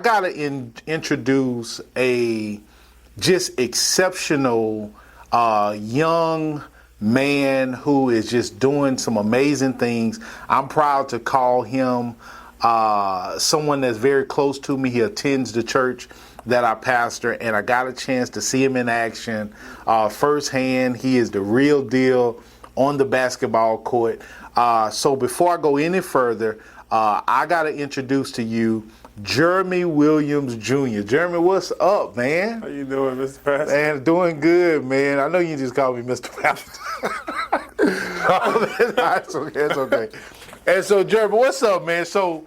gotta introduce a just exceptional young man who is just doing some amazing things. I'm proud to call him someone that's very close to me. He attends the church that I pastor, and I got a chance to see him in action firsthand. He is the real deal on the basketball court. So before I go any further, I got to introduce to you Jeremy Williams Jr. Jeremy, what's up, man? How you doing, Mr. Pastor? Man, doing good, man. I know you just called me Mr. Pastor. It's okay. It's okay. And so, Jeremy, what's up, man? So,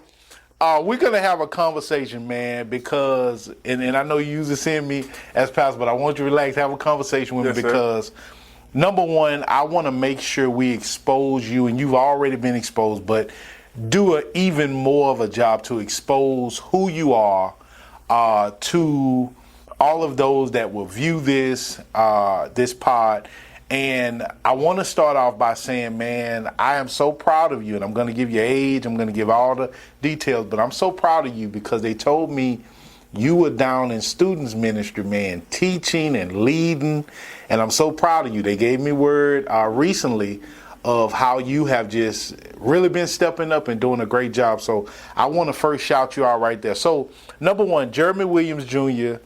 we're going to have a conversation, man, because, and I know you usually send me as pastor, but I want you to relax, have a conversation with me because, number one, I want to make sure we expose you, and you've already been exposed, but do an even more of a job to expose who you are to all of those that will view this pod. And I want to start off by saying, man, I am so proud of you, and I'm going to give you age, I'm going to give all the details, but I'm so proud of you because they told me you were down in students ministry, man, teaching and leading, and I'm so proud of you. They gave me word recently of how you have just really been stepping up and doing a great job. So I want to first shout you out right there. So number one, Jeremy Williams Jr.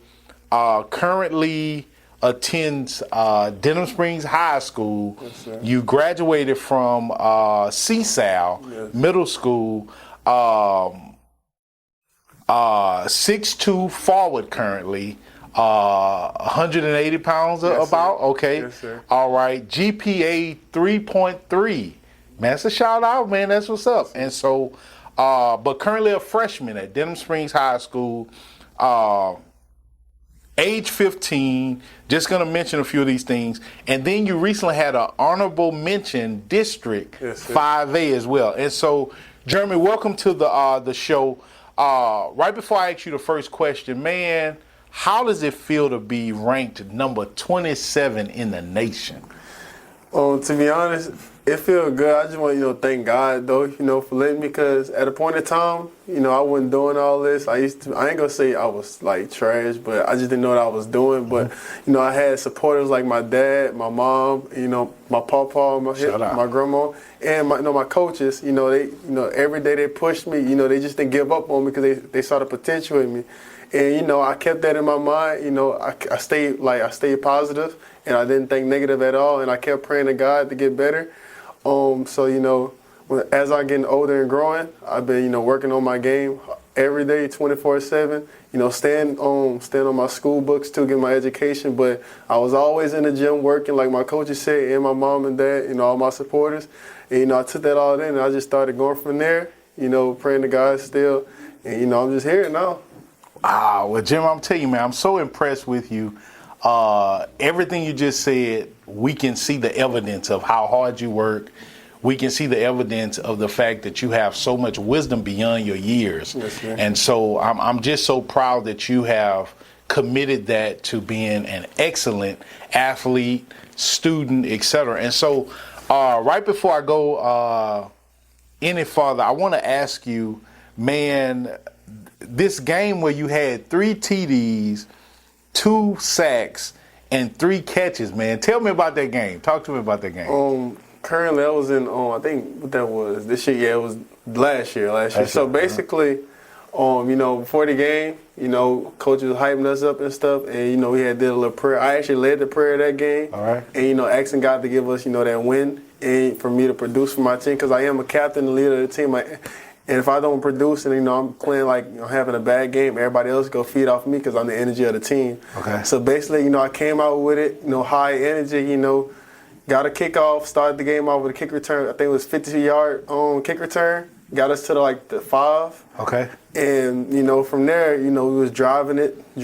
Currently attends Denham Springs High School. Yes, sir. You graduated from CSAL Middle School. 6'2" forward currently. 180 pounds yes, about? Sir. Okay. Yes, sir. All right. GPA 3.3. Man, that's a shout out, man. That's what's up. And so, but currently a freshman at Denham Springs High School. Age 15. Just going to mention a few of these things. And then you recently had an honorable mention district 5A as well. And so, Jeremy, welcome to the show. Right before I ask you the first question, man, how does it feel to be ranked number 27 in the nation? To be honest, it feels good. I just want to thank God though, for letting me, because at a point in time, I wasn't doing all this. I ain't gonna say I was like trash, but I just didn't know what I was doing. But I had supporters like my dad, my mom, my papa, my grandma, and my coaches. They every day they pushed me. They just didn't give up on me because they saw the potential in me. And I kept that in my mind. I stayed positive, and I didn't think negative at all. And I kept praying to God to get better. So as I getting older and growing, I've been working on my game every day, 24/7. Staying on my school books to get my education. But I was always in the gym working, like my coaches said, and my mom and dad, all my supporters. And I took that all in, and I just started going from there. Praying to God still, and I'm just here now. Well, Jim, I'm telling you, man, I'm so impressed with you. Everything you just said, we can see the evidence of how hard you work. We can see the evidence of the fact that you have so much wisdom beyond your years. Yes, and so I'm just so proud that you have committed that to being an excellent athlete, student, etc. And so right before I go any further, I want to ask you, man, this game where you had 3 TDs, 2 sacks, and 3 catches, man. Tell me about that game. Talk to me about that game. Currently, I was in, I think what that was this year. Yeah, it was last year. So basically, before the game, coach was hyping us up and stuff, and we had did a little prayer. I actually led the prayer that game. All right. And asking God to give us, that win, and for me to produce for my team, because I am a captain and leader of the team. And if I don't produce and, I'm playing like having a bad game, everybody else go feed off me because I'm the energy of the team. Okay. So basically, I came out with it, high energy, got a kickoff, started the game off with a kick return. I think it was 52-yard kick return. Got us to the 5. Okay. And, from there, we was driving it,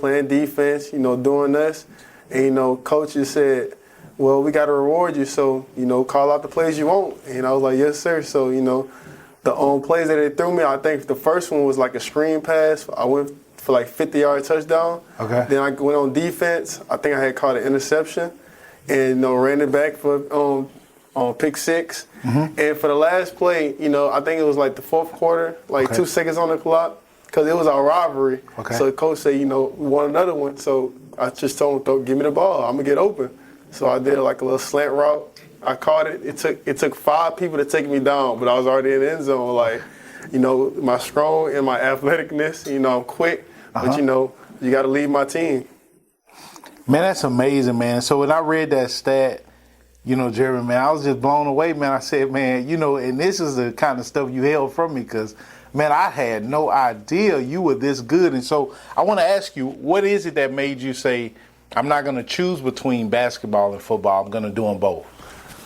playing defense, doing us. And, coach just said, well, we got to reward you. So, call out the plays you want. And I was like, yes, sir. So, the plays that they threw me, I think the first one was like a screen pass. I went for 50-yard touchdown. Okay. Then I went on defense. I think I had caught an interception and ran it back for pick 6. Mm-hmm. And for the last play, I think it was the fourth quarter, 2 seconds on the clock. because it was our rivalry. Okay. So the coach said, we want another one. So I just told him, give me the ball. I'm going to get open. So I did like a little slant route. I caught it. It took 5 people to take me down, but I was already in the end zone. Like, my strong and my athleticness, I'm quick, but you got to lead my team. Man, that's amazing, man. So when I read that stat, Jeremy, man, I was just blown away, man. I said, man, and this is the kind of stuff you held from me because, man, I had no idea you were this good. And so I want to ask you, what is it that made you say, I'm not going to choose between basketball and football. I'm going to do them both?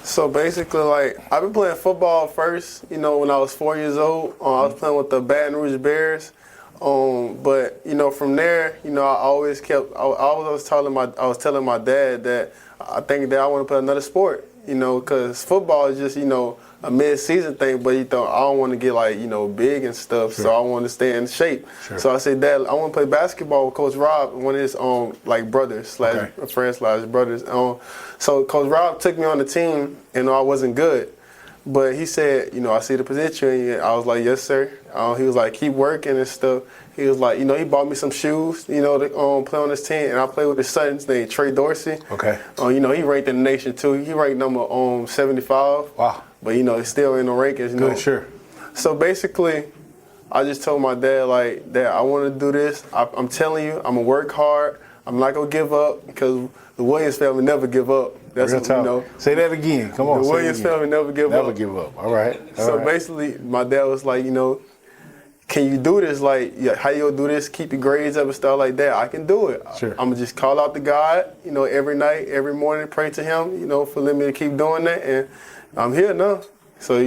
So basically, like, I've been playing football first, when I was 4 years old. I was playing with the Baton Rouge Bears. But from there, I always kept. I was telling my dad that I think that I want to play another sport. Because football is just a mid-season thing. But I don't want to get big and stuff. Sure. So I want to stay in shape. Sure. So I said, Dad, I want to play basketball with Coach Rob, one of his brothers / friends / brothers. So Coach Rob took me on the team, and I wasn't good. But he said, I see the potential in you. I was like, yes, sir. He was like, keep working and stuff. He was like, he bought me some shoes, to play on his team. And I played with his son. His name Trey Dorsey. Okay. He ranked in the nation, too. He ranked number 75. Wow. But, he's still in the rankings. Good, sure. So, basically, I just told my dad, Dad, I want to do this. I'm telling you, I'm going to work hard. I'm not going to give up because the Williams family never give up. That's real Say that again. Come on. The Williams family never give up. Never give up. All right. Basically, my dad was like, can you do this? Like, how you gonna do this? Keep your grades up and stuff like that. I can do it. Sure. I'm gonna just call out to God, every night, every morning, pray to Him, for letting me to keep doing that, and I'm here now. So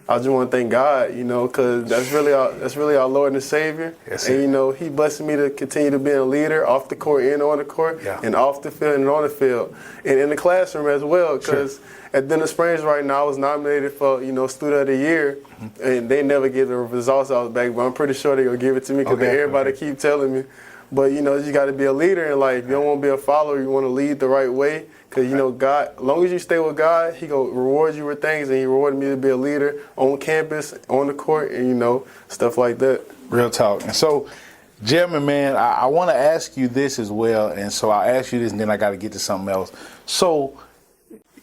I just want to thank God, because that's really our Lord and Savior. Yes, and He blessed me to continue to be a leader off the court and on the court, and off the field and on the field, and in the classroom as well. Because at Denver Springs right now, I was nominated for Student of the Year, and they never give the results out back, but I'm pretty sure they're gonna give it to me because everybody keep telling me. But you got to be a leader in life. You don't want to be a follower. You want to lead the right way. Because, God, as long as you stay with God, He going to reward you with things. And He rewarded me to be a leader on campus, on the court, and, stuff like that. Real talk. And so, Jeremy, man, I want to ask you this as well. And so I'll ask you this, and then I got to get to something else. So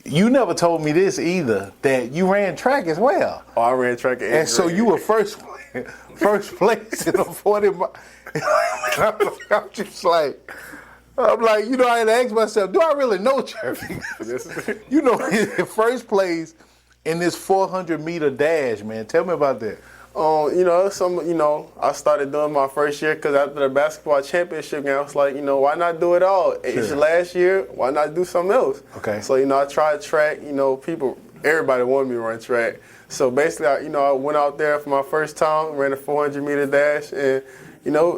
you never told me this either, that you ran track as well. Oh, I ran track at 8th grade. So you were first place in a 40 mile. I'm just like... I'm like, I had to ask myself, do I really know Jeremy? First place in this 400-meter dash, man. Tell me about that. I started doing my first year because after the basketball championship game, I was like, why not do it all? It's your last year, why not do something else? Okay. So, I tried track, everybody wanted me to run track. So basically, I went out there for my first time, ran a 400-meter dash, and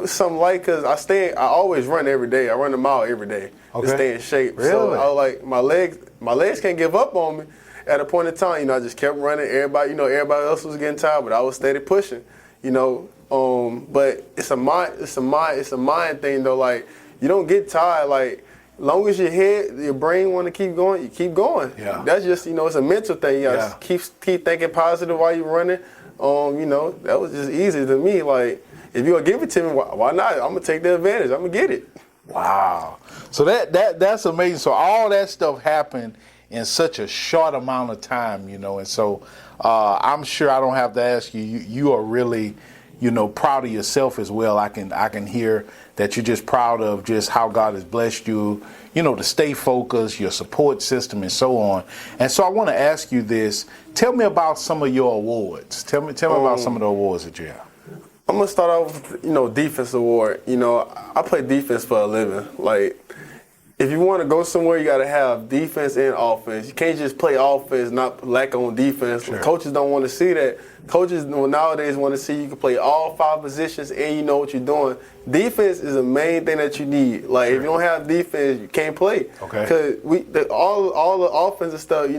something because I always run every day. I run a mile every day to stay in shape. Really? So I was like, my legs can't give up on me. At a point in time, I just kept running. Everybody else was getting tired, but I was steady pushing. But it's a mind thing though. Like, you don't get tired. Like, long as your brain want to keep going, you keep going. Yeah. That's just it's a mental thing. You gotta keep thinking positive while you're running. That was just easy to me. Like, if you're gonna give it to me, why not? I'm gonna take the advantage. I'm gonna get it. Wow. So that's amazing. So all that stuff happened in such a short amount of time, and so I'm sure I don't have to ask you. You are really, proud of yourself as well. I can hear that you're just proud of just how God has blessed you, to stay focused, your support system, and so on. And so I want to ask you this. Tell me about some of your awards. Tell me about some of the awards that you have. I'm gonna start off with, defense award. I play defense for a living. Like, if you want to go somewhere, you got to have defense and offense. You can't just play offense, not lack on defense. Sure. Coaches don't want to see that. Coaches nowadays want to see you can play all 5 positions and you know what you're doing. Defense is the main thing that you need. Like, if you don't have defense, you can't play. Okay. Because all the offensive stuff,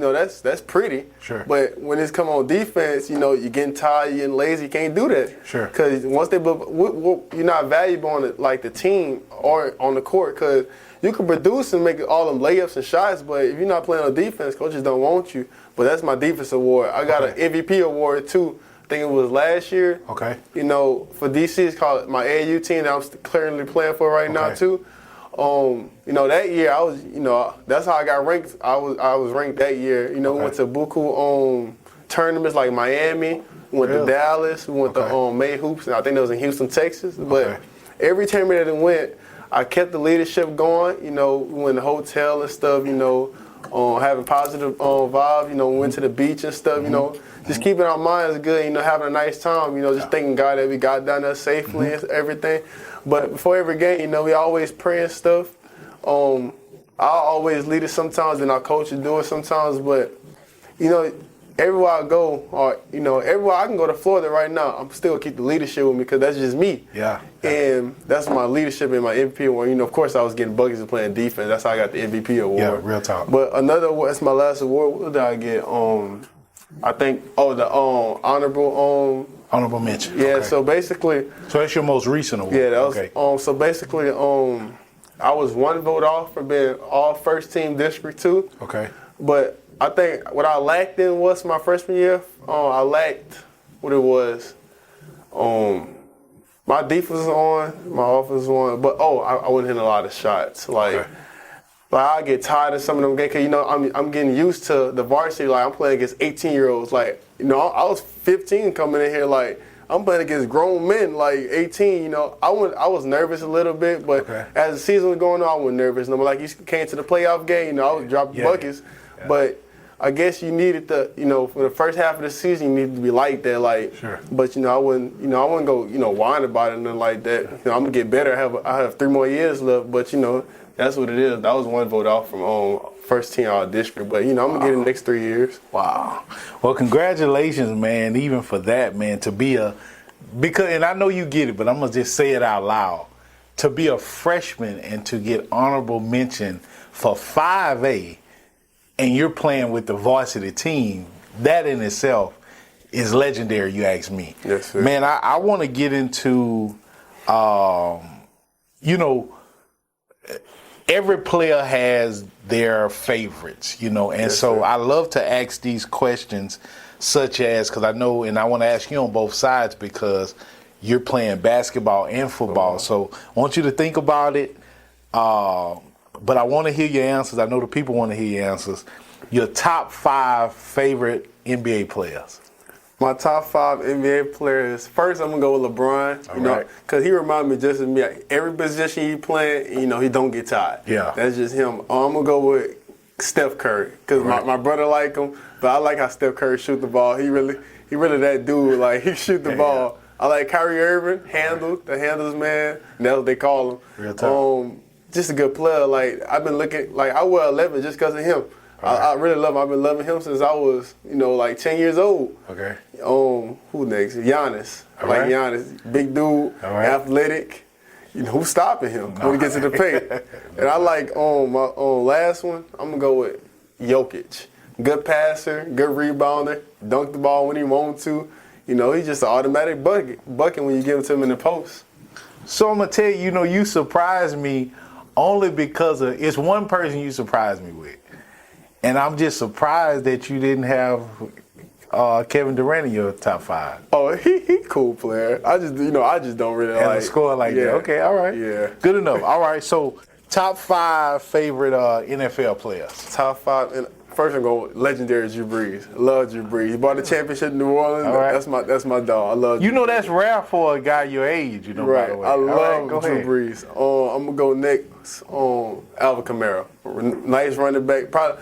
that's pretty. Sure. But when it's come on defense, you're getting tired, you're getting lazy, you can't do that. Sure. Because once you're not valuable on the team or on the court. Because you can produce and make all them layups and shots, but if you're not playing on defense, coaches don't want you. But that's my defense award. I got an MVP award too think it was last year. Okay. You know, for DC, it's called my AAU team that I'm currently playing for right now too. You know, that year I was, you know, that's how I got ranked. I was ranked that year. You know, we went to buku tournaments like Miami. We went to Dallas. We went to May Hoops, and I think that was in Houston, Texas. But every tournament that I went, I kept the leadership going. You know, we went to the hotel and stuff. You know, having positive vibes. You know, we went to the beach and stuff. You know, just keeping our minds good. You know, having a nice time. You know, just thanking God that we got down there safely and everything. But before every game, you know, we always pray and stuff. I'll always lead it sometimes, and our coach will do it sometimes. But you know, everywhere I go, or you know, everywhere I can go to Florida right now, I'm still keep the leadership with me because that's just me. Yeah. And that's my leadership and my MVP award. You know, of course, I was getting buckets and playing defense. That's how I got the MVP award. Yeah, real talk. But another award, that's my last award. What did I get? I think the honorable mention. Yeah. Okay. So basically. So that's your most recent award. Yeah, that was. So basically, I was one vote off for being all first team District 2. Okay. But I think what I lacked in was my freshman year. I lacked what it was. My defense was on, my offense was on, but I wasn't hitting a lot of shots. Like I get tired of some of them games, cause you know I'm getting used to the varsity. Like I'm playing against 18-year-olds. Like you know I was 15 coming in here. Like I'm playing against grown men, like 18. You know I was nervous a little bit, but as the season was going on, I wasn't nervous. No more. Like you came to the playoff game, you know I was dropping buckets, but I guess you needed to, you know, for the first half of the season, you needed to be like that, like. Sure. But you know, I wouldn't go, you know, whine about it and nothing like that. You know, I'm gonna get better. I have 3 more years left, but you know, that's what it is. That was one vote off from first team all district, but you know, I'm gonna get in the next 3 years. Wow. Well, congratulations, man. Even for that, man, to be and I know you get it, but I'm gonna just say it out loud. To be a freshman and to get honorable mention for 5A. And you're playing with the varsity team, that in itself is legendary, you ask me. Yes, sir. Man, I want to get into, you know, every player has their favorites, you know, and yes, so sir. I love to ask these questions such as, because I know, and I want to ask you on both sides because you're playing basketball and football. So I want you to think about it. But I want to hear your answers. I know the people want to hear your answers. Your top 5 favorite NBA players. My top 5 NBA players. First, I'm gonna go with LeBron. You know, because he reminds me just of me. Every position he playing, you know, he don't get tired. Yeah, that's just him. I'm gonna go with Steph Curry because my brother like him, but I like how Steph Curry shoot the ball. He really that dude. Like he shoot the ball. I like Kyrie Irving, the handles man. And that's what they call him. Real tough. Just a good player. Like I've been looking, like I wear 11 just because of him. I really love him. I've been loving him since I was, you know, like 10 years old. Okay. Who next? Giannis. Giannis, big dude, athletic. You know, who's stopping him when he gets to the paint? And I like my last one. I'm gonna go with Jokic. Good passer, good rebounder, dunk the ball when he wants to. You know, he's just an automatic bucket when you give it to him in the post. So I'm gonna tell you, you know, you surprised me only because it's one person you surprised me with. And I'm just surprised that you didn't have Kevin Durant in your top 5. Oh, he cool player. I just don't really like score like that. Okay, all right. Yeah. Good enough. All right. So top 5 favorite NFL players. Top 5. And first I'm going legendary Drew Brees. Love Drew Brees. He bought the championship in New Orleans. All right. That's my dog. I love. You know that's rare for a guy your age. You know. Right. By the way. I love Drew Brees. I'm gonna go next on Alvin Kamara. Nice running back. Probably.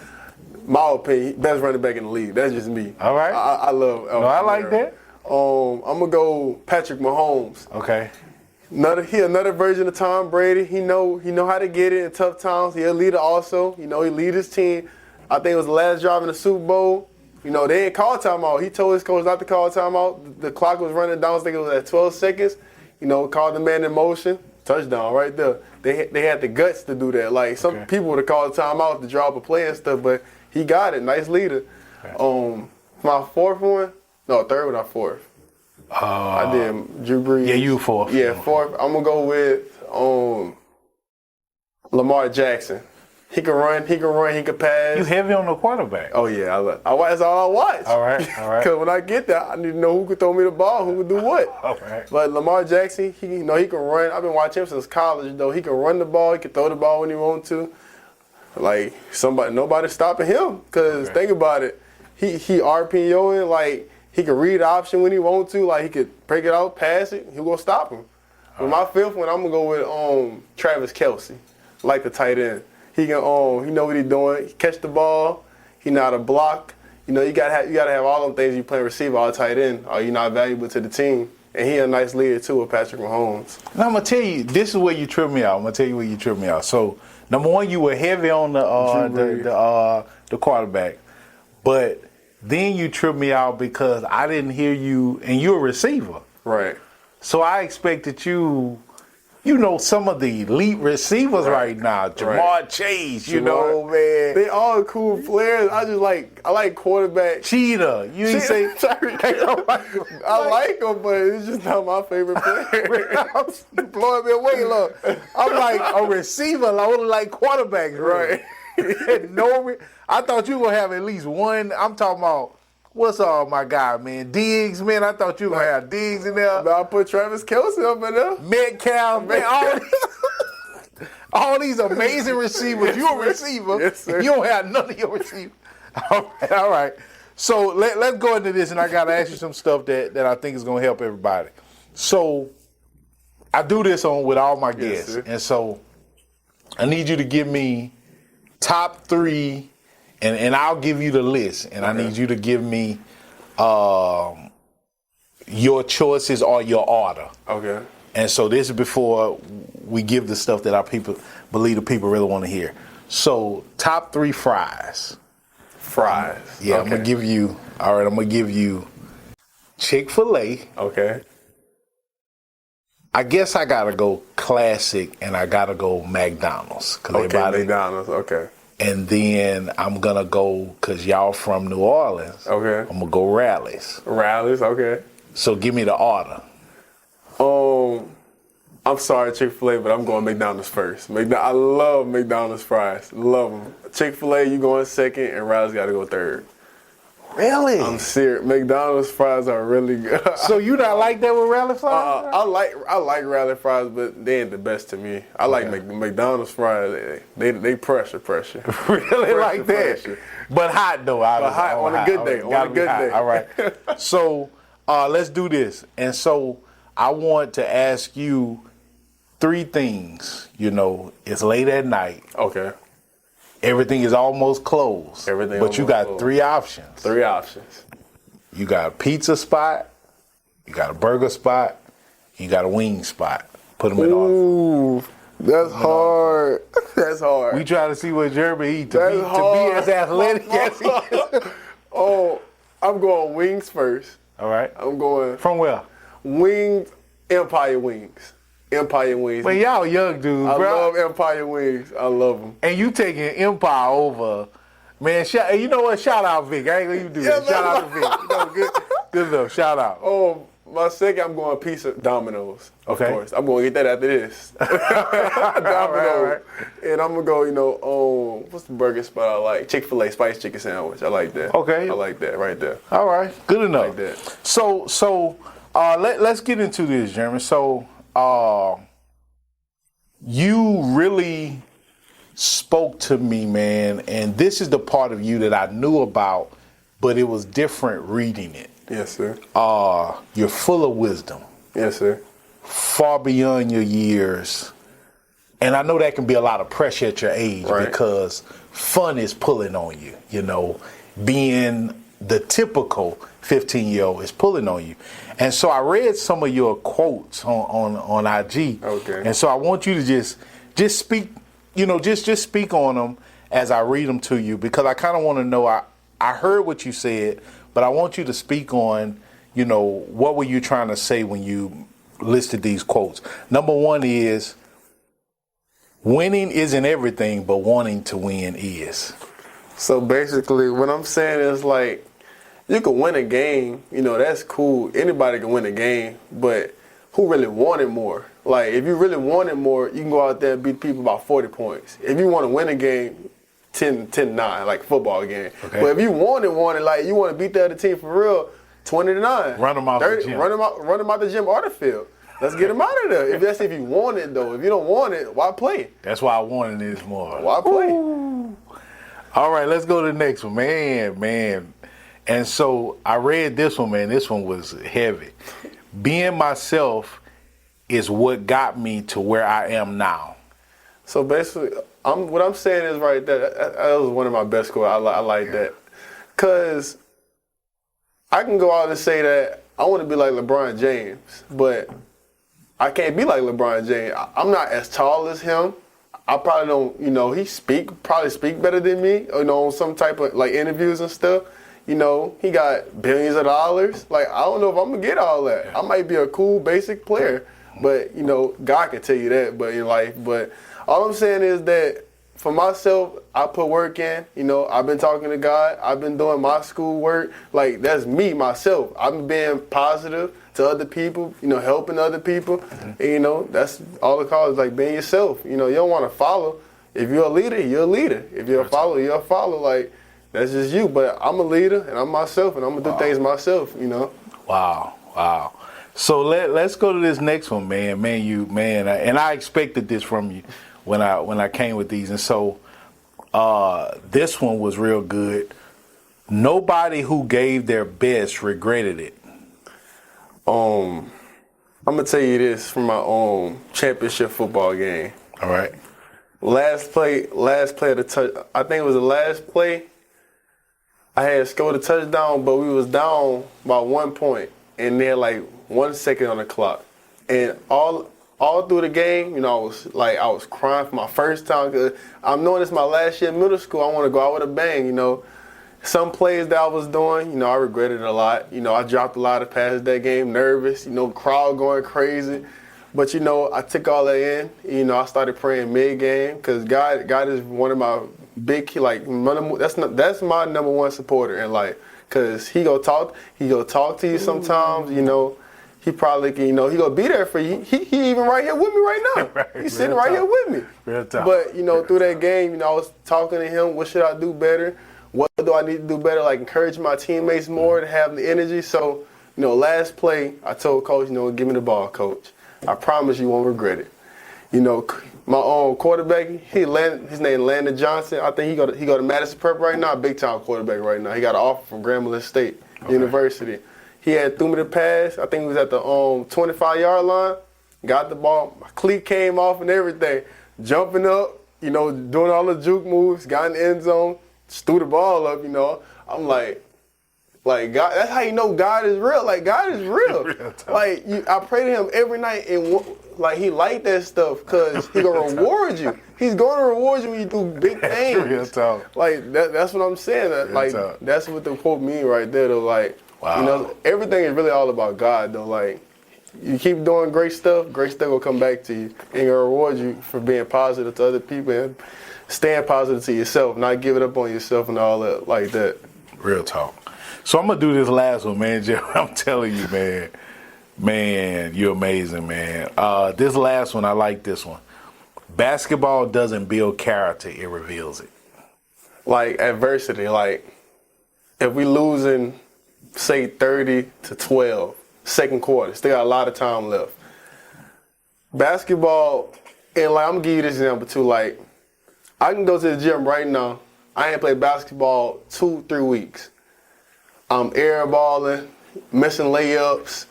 My opinion, best running back in the league. That's just me. All right. I love Alvin I like that. I'm gonna go Patrick Mahomes. Okay. Another version of Tom Brady. He know how to get it in tough times. He's a leader also. You know, he lead his team. I think it was the last drive in the Super Bowl. You know, they didn't call timeout. He told his coach not to call timeout. The clock was running down. I think it was at 12 seconds. You know, called the man in motion. Touchdown right there. They had the guts to do that. Like some people would have called timeout to drop a play and stuff, but he got it. Nice leader. Okay. My third one or fourth. I did Drew Brees. Yeah, you fourth. Yeah, fourth. I'm gonna go with Lamar Jackson. He can run, he can pass. You heavy on the quarterback. Oh yeah, that's all I watch. All right. Because when I get there, I need to know who can throw me the ball, who can do what. All right. But Lamar Jackson, he can run. I've been watching him since college though. He can run the ball, he can throw the ball when he wants to. Like nobody's stopping him. Because think about it, he RPOing, like he can read the option when he wants to. Like he could break it out, pass it. He gonna stop him. With my fifth one, I'm gonna go with Travis Kelce, like the tight end. He can he know what he's doing. He catch the ball. He know how to block. You know, you gotta have all them things. You play receiver or tight end, or you're not valuable to the team. And he a nice leader too with Patrick Mahomes. Now I'm gonna tell you, this is where you trip me out. I'm gonna tell you where you trip me out. So number one, you were heavy on the quarterback, but then you tripped me out because I didn't hear you, and you're a receiver. Right. So I expected you know, some of the elite receivers right now, Jamar Chase, you know, man. They all cool players. I like quarterback. Cheetah. You ain't say. I like him, but it's just not my favorite player. I'm blowing me away, look. I'm like a receiver. I only like quarterbacks, right? I thought you were gonna have at least one. I'm talking about. What's up, my guy, man? Diggs, man. I thought you were going to have Diggs in there. No, I put Travis Kelce up in there. Metcalf, man. All these amazing receivers. You're a receiver. Yes, sir. You don't have none of your receivers. All right. So let's go into this, and I got to ask you some stuff that I think is going to help everybody. So I do this with all my guests. Sir. And so I need you to give me top 3. And I'll give you the list, and I need you to give me your choices or your order. Okay. And so this is before we give the stuff that our people believe the people really want to hear. So top 3 fries. Fries. Yeah, okay. I'm gonna give you Chick-fil-A. Okay. I guess I gotta go classic, and I gotta go McDonald's. McDonald's. Okay. And then I'm going to go, because y'all from New Orleans, okay. I'm going to go Rallies. Rallies, okay. So give me the order. I'm sorry, Chick-fil-A, but I'm going McDonald's first. I love McDonald's fries. Love them. Chick-fil-A, you going second, and Rallies got to go third. Really? I'm serious. McDonald's fries are really good. So you not like that with Rally fries? I like Rally fries, but they ain't the best to me. I like McDonald's fries. They pressure. Really like that? Pressure. But hot though. On a good day. On a good day. All right. So let's do this. And so I want to ask you 3 things. You know, it's late at night. Okay. Everything is almost closed. But you got closed. 3 options. 3 options. You got a pizza spot, you got a burger spot, you got a wing spot. Put them in order. Ooh, that's hard. That's hard. We try to see what Jeremy eat to be as athletic as he is. Oh, I'm going wings first. All right. I'm going from where? Wings, Empire Wings. Empire Wings. But y'all young dudes, I bro. love Empire Wings. I love them. And you taking Empire over, man. You know what? Shout out Vic. I ain't gonna even do that. Shout out to Vic. You know, good enough. Shout out. Oh, my second, I'm going pizza Domino's. Of course, I'm going to get that after this. Domino's. All right. And I'm gonna go. What's the burger spot I like? Chick-fil-A spicy chicken sandwich. I like that. Okay. I like that right there. All right. Good enough. I like that. So let's get into this, Jeremy. So. You really spoke to me, man, and this is the part of you that I knew about, but it was different reading it. Yes, sir. You're full of wisdom. Yes, sir. Far beyond your years. And I know that can be a lot of pressure at your age because fun is pulling on you, you know, being the typical 15-year-old is pulling on you. And so I read some of your quotes on IG. Okay. And so I want you to just speak, you know, just speak on them as I read them to you, because I kind of want to know, I heard what you said, but I want you to speak on, you know, what were you trying to say when you listed these quotes. Number 1 is, winning isn't everything, but wanting to win is. So basically, what I'm saying is, like, you can win a game, you know, that's cool. Anybody can win a game, but who really want it more? Like, if you really wanted more, you can go out there and beat people by 40 points. If you want to win a game, 10-9, like a football game. Okay. But if you wanted, like you want to beat the other team for real, 20-9. Run them out the gym. Run them out the gym or the field. Let's get them out of there. If you want it, though. If you don't want it, why play? That's why I wanted this more. Why play? Ooh. All right, let's go to the next one, man. And so I read this one, man. This one was heavy. Being myself is what got me to where I am now. So basically, what I'm saying is right there. That was one of my best quotes. I like that, cause I can go out and say that I want to be like LeBron James, but I can't be like LeBron James. I'm not as tall as him. I probably don't. He probably speak better than me. On some type of like interviews and stuff. He got billions of dollars. Like, I don't know if I'm gonna get all that. I might be a cool basic player, but God can tell you that. But in life, all I'm saying is that for myself, I put work in. I've been talking to God. I've been doing my school work. Like, that's me, myself. I'm being positive to other people, helping other people. And, that's all it calls, like being yourself. You don't want to follow. If you're a leader, you're a leader. If you're a follower, you're a follower. Like, that's just you. But I'm a leader, and I'm myself, and I'm going to do things myself, Wow. So let's go to this next one, man. And I expected this from you when I came with these. And so this one was real good. Nobody who gave their best regretted it. I'm gonna tell you this from my championship football game. All right. Last play of the touch. I think it was the last play. I had scored a touchdown, but we was down by 1 point, and they had like 1 second on the clock. And all through the game, I was crying for my first time, because I'm knowing it's my last year in middle school. I want to go out with a bang. Some plays that I was doing, I regretted it a lot. I dropped a lot of passes that game, nervous, crowd going crazy. But, I took all that in. I started praying mid-game, because God is one of my big key, like, that's my number one supporter in life. Because he go talk to you sometimes, He probably can, he gonna be there for you. He even right here with me right now. Right, He's sitting right here with me. Real tough. But, through that game, I was talking to him, what should I do better? What do I need to do better? Like, encourage my teammates more to have the energy. So, last play, I told coach, give me the ball, coach. I promise you won't regret it. My own quarterback, his name Landon Johnson. I think he go to Madison Prep right now, big time quarterback right now. He got an offer from Grambling State University. He had threw me the pass. I think he was at the 25-yard line. Got the ball. My cleat came off and everything. Jumping up, doing all the juke moves. Got in the end zone. Just threw the ball up. I'm like God. That's how you know God is real. Like, God is real. Like, I pray to Him every night, and he like that stuff, because He gonna reward you. He's gonna reward you when you do big things. Real tough. Like that's what I'm saying. That's what the quote mean right there. Though, like, wow. Everything is really all about God. Though, like, you keep doing great stuff will come back to you, and gonna reward you for being positive to other people and staying positive to yourself, not giving up on yourself and all that like that. Real talk. So I'm gonna do this last one, man, Jeff. I'm telling you, man, you're amazing, man. This last one, I like this one. Basketball doesn't build character; it reveals it. Like, adversity. Like, if we losing, say 30-12, second quarter, still got a lot of time left. Basketball, and like, I'm gonna give you this example too. Like, I can go to the gym right now. I ain't played basketball 2-3 weeks. I'm airballing, missing layups,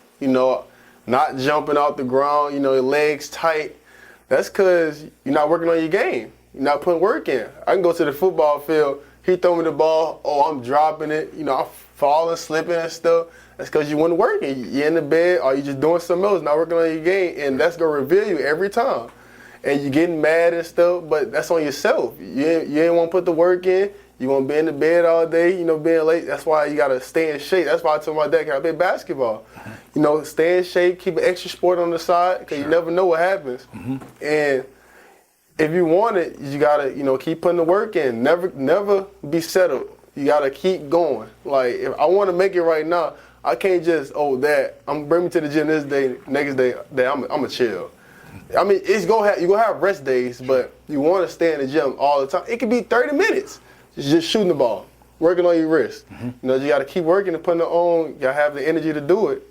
not jumping off the ground, your legs tight. That's because you're not working on your game. You're not putting work in. I can go to the football field, he throw me the ball, I'm dropping it, I'm falling, slipping and stuff. That's because you wasn't working. You're in the bed, or you just doing something else, not working on your game, and that's going to reveal you every time. And you're getting mad and stuff, but that's on yourself. You ain't want to put the work in. You want to be in the bed all day, being late. That's why you got to stay in shape. That's why I told my dad, I play basketball. Stay in shape, keep an extra sport on the side, because you never know what happens. Mm-hmm. And if you want it, you got to, keep putting the work in. Never be settled. You got to keep going. Like, if I want to make it right now, I can't just, I'm bring me to the gym this day, next day I'm going to chill. I mean, you're gonna have rest days, but you want to stay in the gym all the time. It could be 30 minutes, just shooting the ball, working on your wrist. You know, you got to keep working and putting it on. You got to have the energy to do it.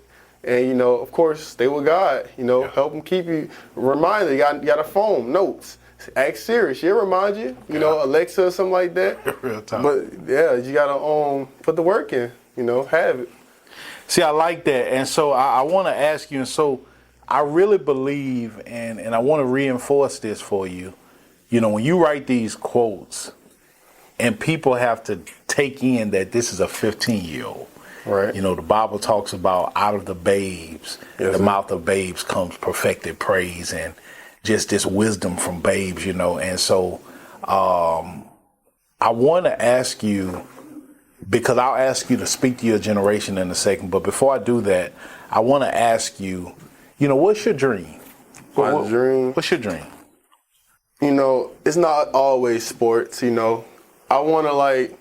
And, you know, of course, stay with God. You know, help him keep you. Reminder, you got a phone, notes. Ask Siri, she'll remind you. You know, Alexa or something like that. Real time. But, yeah, you got to put the work in, you know, have it. See, I like that. And so I want to ask you, and so I really believe, and I want to reinforce this for you, you know, when you write these quotes and people have to take in that this is a 15-year-old. Right. You know, the Bible talks about out of the babes, the mouth of babes comes perfected praise and just this wisdom from babes, you know. And so I want to ask you, because I'll ask you to speak to your generation in a second, but before I do that, I want to ask you, you know, what's your dream? My dream? What's your dream? You know, it's not always sports, you know. I want to, like,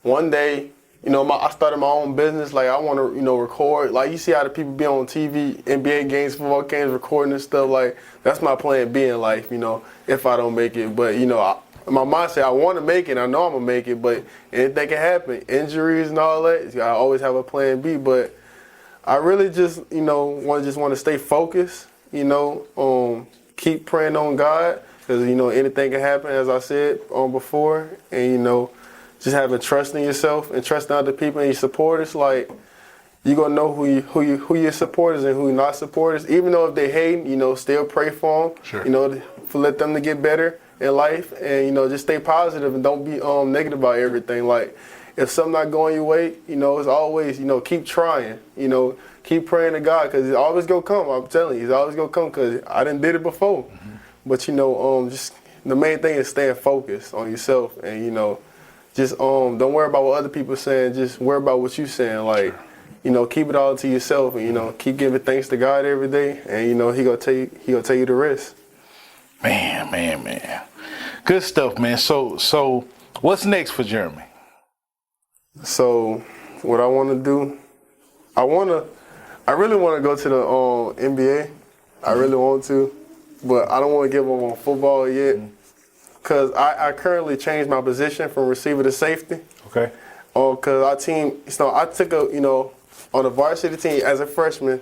one day, you know, I started my own business. Like, I want to, you know, record. Like, you see how the people be on TV, NBA games, football games, recording and stuff. Like, that's my plan B in life, you know, if I don't make it. But, you know, my mind said I want to make it. I know I'm going to make it. But anything can happen. Injuries and all that. I always have a plan B. But I really just, you know, want to stay focused, you know, keep praying on God. Because, you know, anything can happen, as I said before. And, you know, just having trust in yourself and trust in other people and your supporters. Like, you're going to know who your supporters and who your not supporters. Even though if they hate, you know, still pray for them. Sure. You know, let them to get better in life. And, you know, just stay positive and don't be negative about everything. Like, if something not going your way, you know, it's always, you know, keep trying. You know, keep praying to God because it's always going to come. I'm telling you, it's always going to come because I done did it before. But, you know, just the main thing is staying focused on yourself and, you know, just don't worry about what other people are saying. Just worry about what you're saying. Like, you know, keep it all to yourself and, you know, keep giving thanks to God every day. And, you know, he gonna tell you the rest. Man. Good stuff, man. So what's next for Jeremy? So what I want to do, I really want to go to the NBA. I really want to. But I don't want to give up on football yet because I currently changed my position from receiver to safety. Okay. Because our team, so I took on the varsity team as a freshman,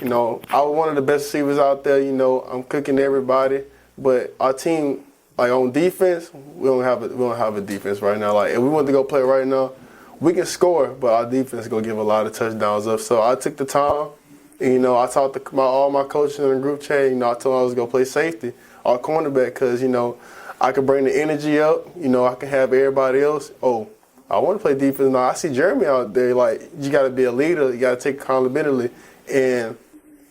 you know, I was one of the best receivers out there. You know, I'm cooking everybody. But our team, like on defense, we don't have a defense right now. Like if we want to go play right now, we can score, but our defense is gonna give a lot of touchdowns up. So I took the time. And, you know, I talked to all my coaches in the group chat. You know, I told them I was going to play safety or cornerback because, you know, I could bring the energy up. You know, I can have everybody else. Oh, I want to play defense. Now, I see Jeremy out there. Like, you got to be a leader. You got to take accountability. And,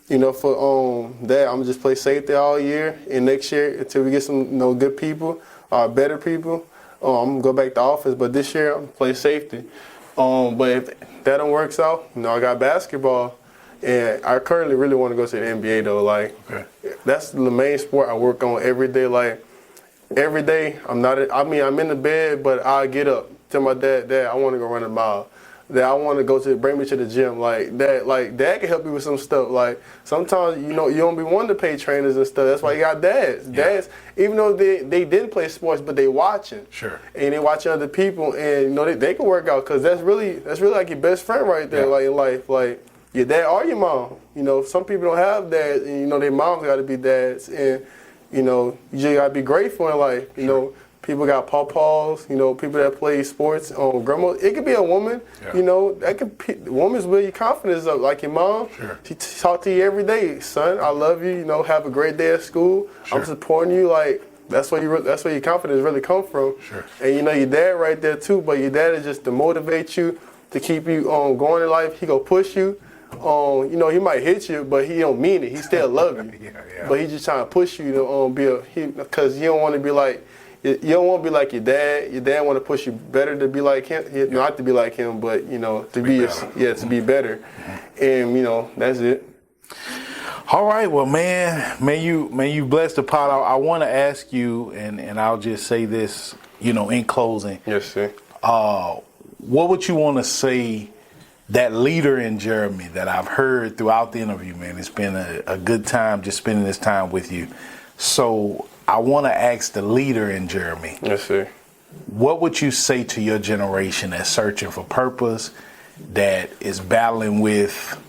you know, for that, I'm going to just play safety all year. And next year, until we get some, you know, good people, better people, I'm going to go back to offense. But this year, I'm going to play safety. But if that don't work out, you know, I got basketball. And I currently really want to go to the NBA though. Like, that's the main sport I work on every day. Like, every day I'm in the bed, but I get up, tell my dad, I want to go run a mile. That I want to bring me to the gym. Like, dad can help you with some stuff. Like, sometimes, you know, you don't be wanting to pay trainers and stuff. That's why you got dads. Yeah. Dads, even though they didn't play sports, but they watching. Sure. And they watching other people, and, you know, they can work out because that's really like your best friend right there, like in life. Like, your dad or your mom. You know, some people don't have dads, and, you know, their moms got to be dads. And, you know, you just got to be grateful in life. You know, people got pawpaws, you know, people that play sports. Grandma, it could be a woman, you know, woman's build your confidence up. Like your mom, she talk to you every day. Son, I love you, you know, have a great day at school. I'm supporting you. Like, that's where your confidence really come from. And, you know, your dad right there, too. But your dad is just to motivate you, to keep you going in life. He gonna push you. You know, he might hit you, but he don't mean it. He still love you. But he just trying to push you to because you don't want to be like, you don't want to be like your dad. Your dad want to push you better to be like him, not to be like him, but, you know, to be better. And, you know, that's it. All right, well, man, you bless the pot. I want to ask you, and I'll just say this, you know, in closing. Yes, sir. What would you want to say that leader in Jeremy that I've heard throughout the interview, man. It's been a good time just spending this time with you. So I want to ask the leader in Jeremy. Yes, sir. What would you say to your generation that's searching for purpose, that is battling with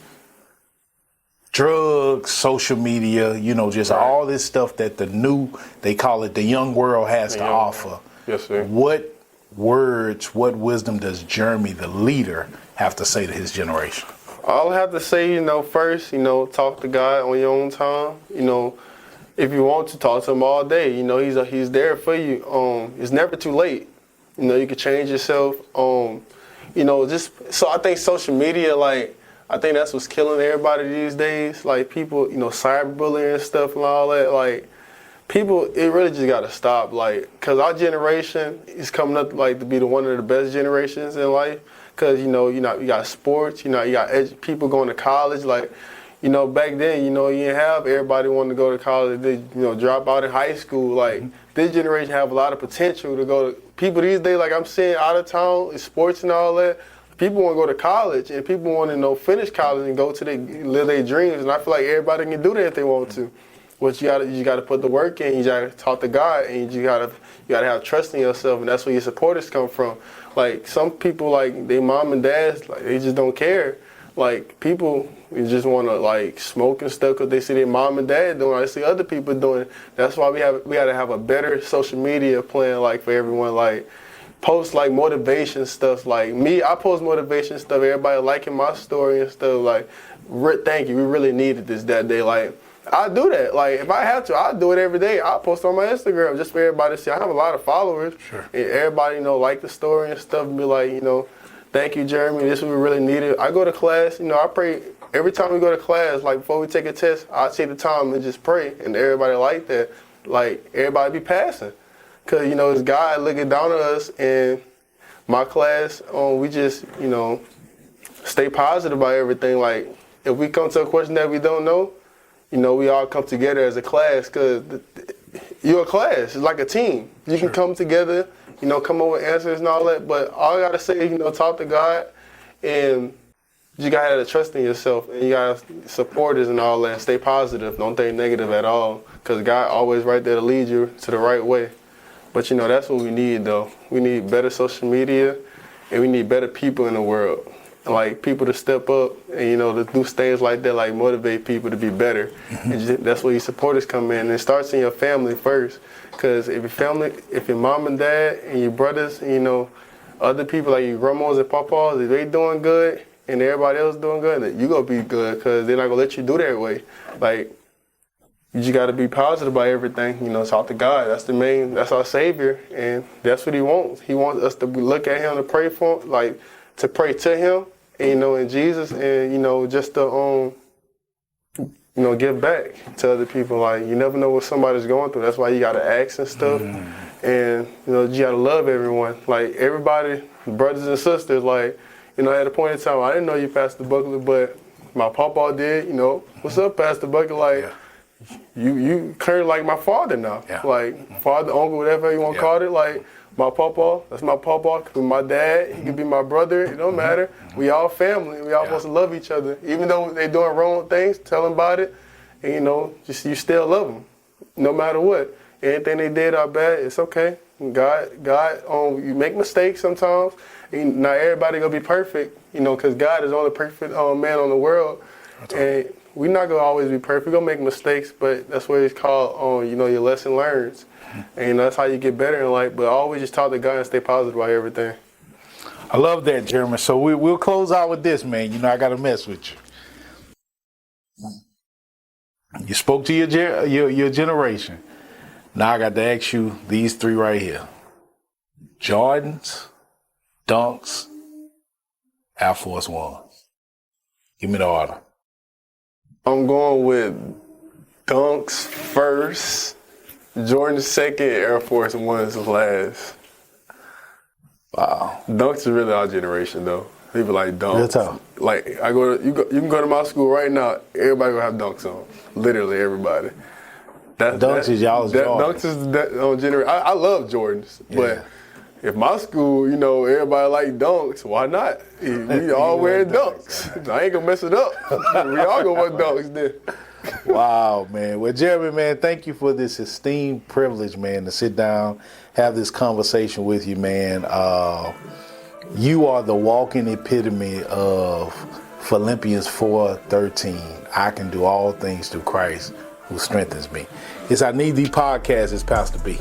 drugs, social media, just all this stuff that they call it the young world has to offer? Yes, sir. What words, what wisdom does Jeremy, the leader, have to say to his generation? All I have to say, first, talk to God on your own time. If you want to talk to him all day, he's there for you. It's never too late. You can change yourself. Just so I think social media, I think that's what's killing everybody these days. People, cyberbullying and stuff and all that. People, it really just got to stop. Because our generation is coming up to be one of the best generations in life. Because, you got sports, you got people going to college. Back then, you didn't have everybody wanting to go to college. They, drop out in high school. This generation have a lot of potential to go to. People these days, I'm seeing out of town, in sports and all that, people want to go to college, and people want to finish college and go to live their dreams. And I feel like everybody can do that if they want to. But you gotta put the work in. You gotta talk to God, and you gotta have trust in yourself, and that's where your supporters come from. Some people, their mom and dads, they just don't care. People just want to smoke and stuff because they see their mom and dad doing it. They see other people doing it. That's why we got to have a better social media plan for everyone. Post motivation stuff. Me, I post motivation stuff. Everybody liking my story and stuff. Thank you. We really needed this that day. I do that. If I have to, I'll do it every day. I'll post on my Instagram just for everybody to see. I have a lot of followers. Sure. And everybody, like the story and stuff and be thank you, Jeremy. This is what we really needed. I go to class. I pray every time we go to class. Before we take a test, I take the time and just pray. And everybody like that. Everybody be passing. Because, it's God looking down on us. And my class, we just, stay positive about everything. If we come to a question that we don't know, we all come together as a class. Because you're a class. It's like a team. You can come together, come up with answers and all that. But all I got to say is, talk to God. And you got to have trust in yourself. And you got to support us and all that. Stay positive. Don't think negative at all. Because God always right there to lead you to the right way. But, that's what we need, though. We need better social media. And we need better people in the world. People to step up and, to do things like that, motivate people to be better. Mm-hmm. And that's where your supporters come in. And it starts in your family first. Because if your mom and dad and your brothers, and, other people your grandmas and papas, if they doing good and everybody else doing good, then you going to be good because they're not going to let you do that way. You just got to be positive about everything. Talk to God. That's our Savior. And that's what He wants. He wants us to look at Him, to pray for Him, to pray to Him, and, in Jesus, and, just to, give back to other people. You never know what somebody's going through. That's why you got to ask and stuff. Mm-hmm. And, you got to love everyone. Everybody, brothers and sisters, at a point in time, I didn't know you, Pastor Buckley, but my papa did, what's up, Pastor Buckley? Yeah. You currently like my father now. Yeah. Father, uncle, whatever you want to call it. My papa, that's my papa. Could be my dad. He could be my brother. It don't matter. We all family. We all supposed to love each other. Even though they doing wrong things, tell them about it. And, you still love them, no matter what. Anything they did are bad, it's okay. God, you make mistakes sometimes. And not everybody gonna be perfect, because God is the only perfect man on the world. And we're not gonna always be perfect. We're gonna make mistakes, but that's what it's called, your lesson learns. And that's how you get better in life. But always just talk to God and stay positive about everything. I love that, Jeremy. So we'll close out with this, man. I got to mess with you. You spoke to your generation. Now I got to ask you these three right here. Jordans, Dunks, Air Force Ones. Give me the order. I'm going with Dunks first, Jordan second, Air Force Ones last. Wow. Dunks is really our generation, though. People like Dunks. Real tough. You can go to my school right now, everybody will have Dunks on. Literally everybody. Dunks is y'all's Jordans. Dunks is that generation. I love Jordans, but if my school, you know, everybody like dunks, why not? We all wearing dunks. I ain't gonna mess it up. We all gonna wear dunks then. Wow, man. Well, Jeremy, man, thank you for this esteemed privilege, man, to sit down, have this conversation with you, man. You are the walking epitome of Philippians 4:13. I can do all things through Christ who strengthens me. It's I Need Thee podcast. It's Pastor B.